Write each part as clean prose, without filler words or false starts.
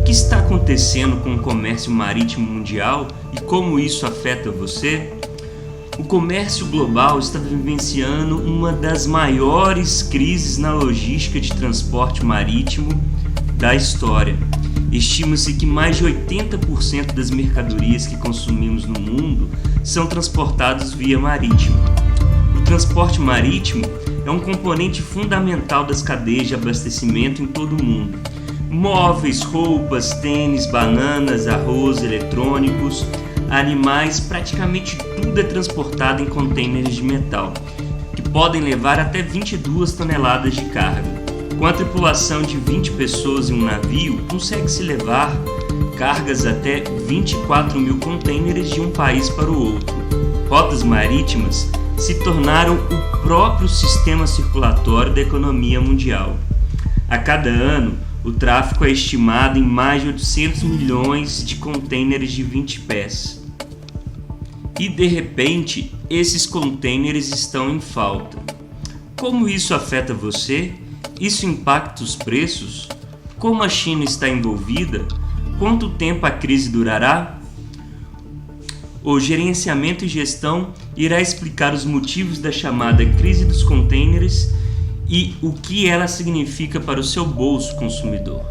que está acontecendo com o comércio marítimo mundial e como isso afeta você? O comércio global está vivenciando uma das maiores crises na logística de transporte marítimo da história. Estima-se que mais de 80% das mercadorias que consumimos no mundo são transportadas via marítimo. O transporte marítimo é um componente fundamental das cadeias de abastecimento em todo o mundo. Móveis, roupas, tênis, bananas, arroz, eletrônicos, animais, praticamente tudo é transportado em contêineres de metal, que podem levar até 22 toneladas de carga. Com a tripulação de 20 pessoas em um navio, consegue-se levar cargas até 24 mil contêineres de um país para o outro. Rotas marítimas se tornaram o próprio sistema circulatório da economia mundial. A cada ano, o tráfego é estimado em mais de 800 milhões de contêineres de 20 pés. E de repente, esses contêineres estão em falta. Como isso afeta você? Isso impacta os preços? Como a China está envolvida? Quanto tempo a crise durará? O gerenciamento e gestão irá explicar os motivos da chamada crise dos contêineres e o que ela significa para o seu bolso consumidor.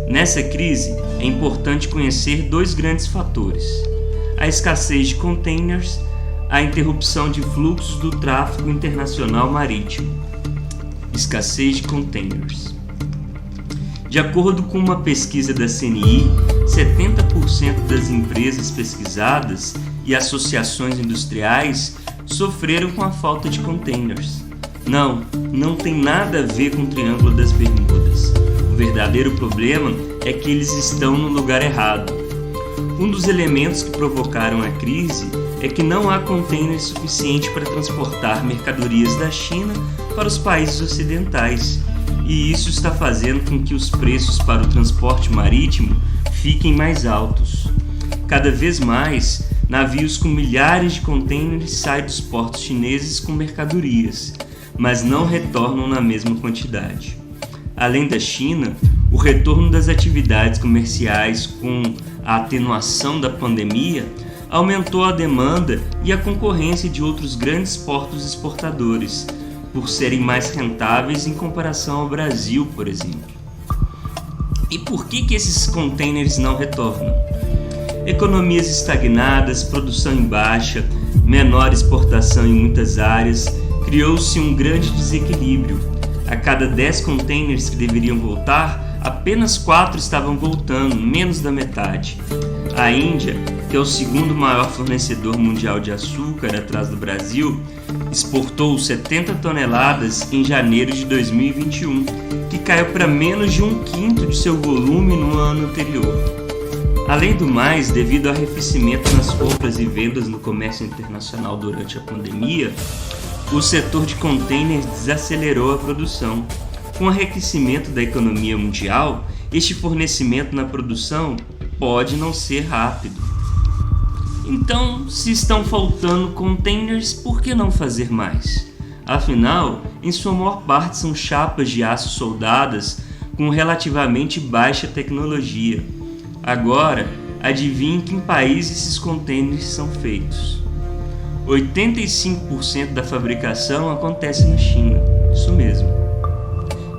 Nessa crise, é importante conhecer dois grandes fatores: a escassez de contêineres, a interrupção de fluxos do tráfego internacional marítimo. Escassez de contêineres. De acordo com uma pesquisa da CNI, 70% das empresas pesquisadas e associações industriais sofreram com a falta de contêineres. Não tem nada a ver com o Triângulo das Bermudas. O verdadeiro problema é que eles estão no lugar errado. Um dos elementos que provocaram a crise é que não há contêineres suficiente para transportar mercadorias da China para os países ocidentais, e isso está fazendo com que os preços para o transporte marítimo fiquem mais altos. Cada vez mais, navios com milhares de contêineres saem dos portos chineses com mercadorias, mas não retornam na mesma quantidade. Além da China, o retorno das atividades comerciais com a atenuação da pandemia aumentou a demanda e a concorrência de outros grandes portos exportadores, por serem mais rentáveis em comparação ao Brasil, por exemplo. E por que esses contêineres não retornam? Economias estagnadas, produção em baixa, menor exportação em muitas áreas, criou-se um grande desequilíbrio. A cada 10 contêineres que deveriam voltar, apenas 4 estavam voltando, menos da metade. A Índia, que é o segundo maior fornecedor mundial de açúcar atrás do Brasil, exportou 70 toneladas em janeiro de 2021, que caiu para menos de 1/5 de seu volume no ano anterior. Além do mais, devido ao arrefecimento nas compras e vendas no comércio internacional durante a pandemia, o setor de contêineres desacelerou a produção. Com o aquecimento da economia mundial, este fornecimento na produção pode não ser rápido. Então, se estão faltando contêineres, por que não fazer mais? Afinal, em sua maior parte são chapas de aço soldadas com relativamente baixa tecnologia. Agora, adivinhe em que país esses contêineres são feitos. 85% da fabricação acontece na China, isso mesmo.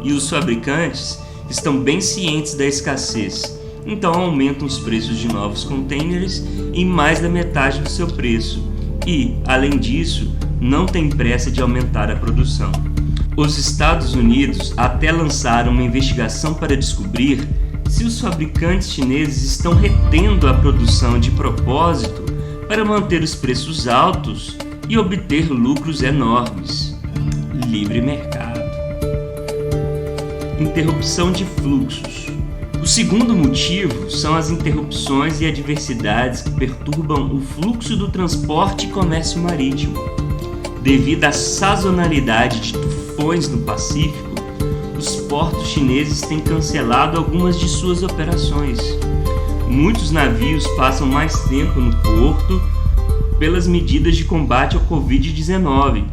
E os fabricantes estão bem cientes da escassez, então aumentam os preços de novos contêineres em mais da metade do seu preço e, além disso, não tem pressa de aumentar a produção. Os Estados Unidos até lançaram uma investigação para descobrir se os fabricantes chineses estão retendo a produção de propósito para manter os preços altos e obter lucros enormes. Livre mercado. Interrupção de fluxos. O segundo motivo são as interrupções e adversidades que perturbam o fluxo do transporte e comércio marítimo. Devido à sazonalidade de tufões no Pacífico, os portos chineses têm cancelado algumas de suas operações. Muitos navios passam mais tempo no porto pelas medidas de combate ao Covid-19,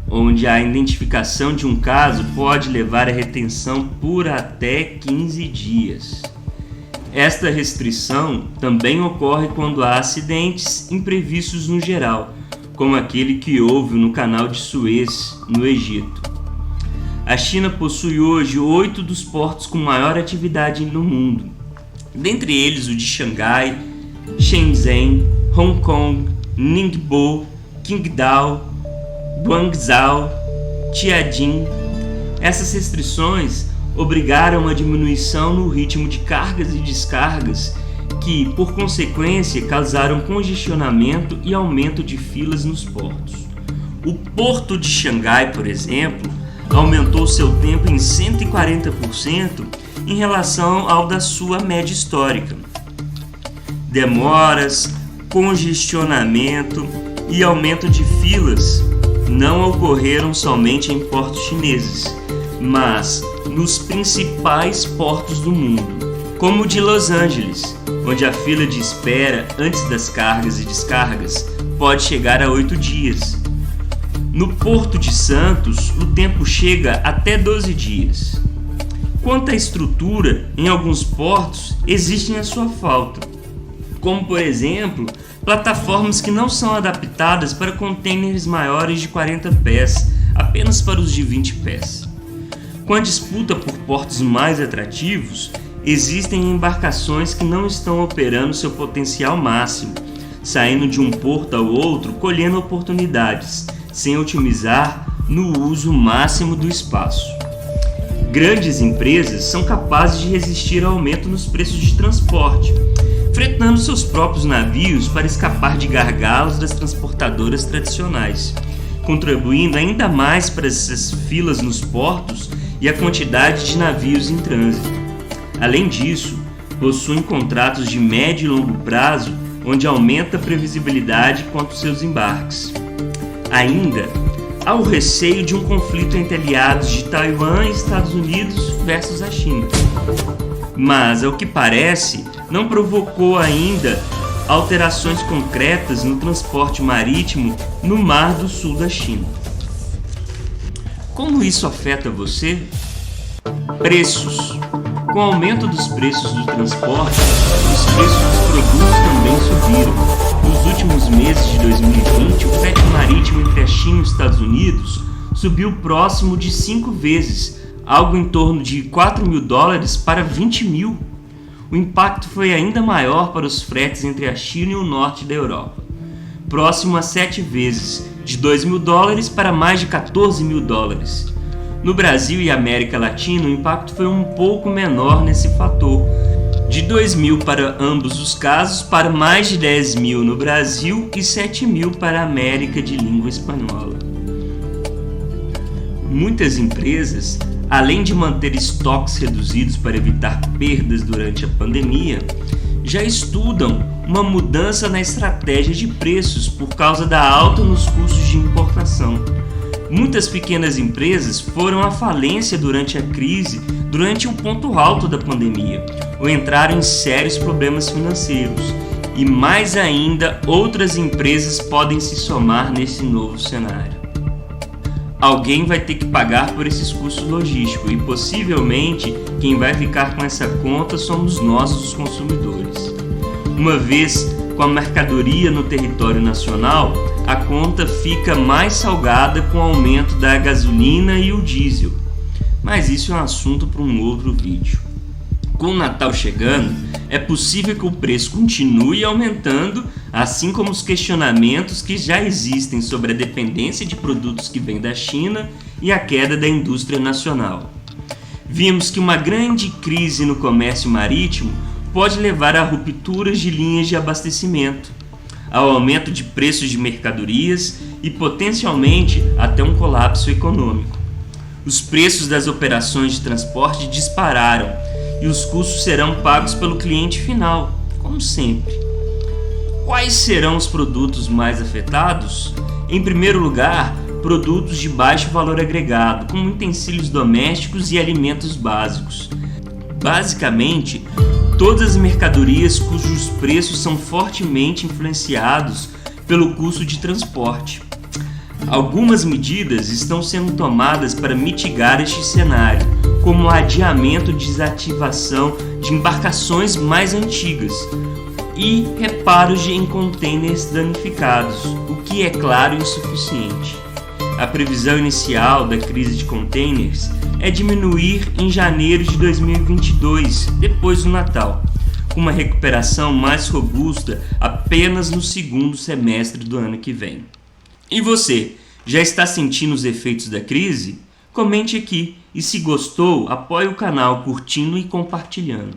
onde a identificação de um caso pode levar à retenção por até 15 dias. Esta restrição também ocorre quando há acidentes imprevistos no geral, como aquele que houve no Canal de Suez, no Egito. A China possui hoje 8 dos portos com maior atividade no mundo, dentre eles o de Xangai, Shenzhen, Hong Kong, Ningbo, Qingdao, Guangzhou, Tianjin. Essas restrições obrigaram a diminuição no ritmo de cargas e descargas que, por consequência, causaram congestionamento e aumento de filas nos portos. O porto de Xangai, por exemplo, aumentou seu tempo em 140% em relação ao da sua média histórica. Demoras, congestionamento e aumento de filas não ocorreram somente em portos chineses, mas nos principais portos do mundo, como o de Los Angeles, onde a fila de espera antes das cargas e descargas pode chegar a 8 dias. No Porto de Santos, o tempo chega até 12 dias. Quanto à estrutura, em alguns portos existem a sua falta, como por exemplo, plataformas que não são adaptadas para contêineres maiores de 40 pés, apenas para os de 20 pés. Com a disputa por portos mais atrativos, existem embarcações que não estão operando seu potencial máximo, saindo de um porto ao outro colhendo oportunidades, sem otimizar no uso máximo do espaço. Grandes empresas são capazes de resistir ao aumento nos preços de transporte, fretando seus próprios navios para escapar de gargalos das transportadoras tradicionais, contribuindo ainda mais para essas filas nos portos e a quantidade de navios em trânsito. Além disso, possuem contratos de médio e longo prazo, onde aumenta a previsibilidade quanto aos seus embarques. Ainda há o receio de um conflito entre aliados de Taiwan e Estados Unidos versus a China. Mas, ao que parece, não provocou ainda alterações concretas no transporte marítimo no Mar do Sul da China. Como isso afeta você? Preços. Com o aumento dos preços do transporte, os preços dos produtos também subiram. Nos últimos meses de 2020, o frete marítimo entre a China e os Estados Unidos subiu próximo de 5 vezes, algo em torno de $4.000 para 20 mil. O impacto foi ainda maior para os fretes entre a China e o norte da Europa, próximo a 7 vezes, de $2.000 para mais de $14.000. No Brasil e América Latina, o impacto foi um pouco menor nesse fator, de 2.000 para ambos os casos, para mais de 10.000 no Brasil e 7.000 para a América de língua espanhola. Muitas empresas, além de manter estoques reduzidos para evitar perdas durante a pandemia, já estudam uma mudança na estratégia de preços por causa da alta nos custos de importação. Muitas pequenas empresas foram à falência durante a crise, durante o ponto alto da pandemia, ou entraram em sérios problemas financeiros. E mais ainda, outras empresas podem se somar nesse novo cenário. Alguém vai ter que pagar por esses custos logísticos e possivelmente quem vai ficar com essa conta somos nós, os consumidores. Uma vez com a mercadoria no território nacional, a conta fica mais salgada com o aumento da gasolina e o diesel. Mas isso é um assunto para um outro vídeo. Com o Natal chegando, é possível que o preço continue aumentando, assim como os questionamentos que já existem sobre a dependência de produtos que vêm da China e a queda da indústria nacional. Vimos que uma grande crise no comércio marítimo pode levar a rupturas de linhas de abastecimento, ao aumento de preços de mercadorias e potencialmente até um colapso econômico. Os preços das operações de transporte dispararam e os custos serão pagos pelo cliente final, como sempre. Quais serão os produtos mais afetados? Em primeiro lugar, produtos de baixo valor agregado, como utensílios domésticos e alimentos básicos. Basicamente, todas as mercadorias cujos preços são fortemente influenciados pelo custo de transporte. Algumas medidas estão sendo tomadas para mitigar este cenário, como o adiamento de desativação de embarcações mais antigas e reparos em contêineres danificados, o que é claro insuficiente. A previsão inicial da crise de contêineres é diminuir em janeiro de 2022, depois do Natal, com uma recuperação mais robusta apenas no segundo semestre do ano que vem. E você, já está sentindo os efeitos da crise? Comente aqui e se gostou, apoie o canal curtindo e compartilhando.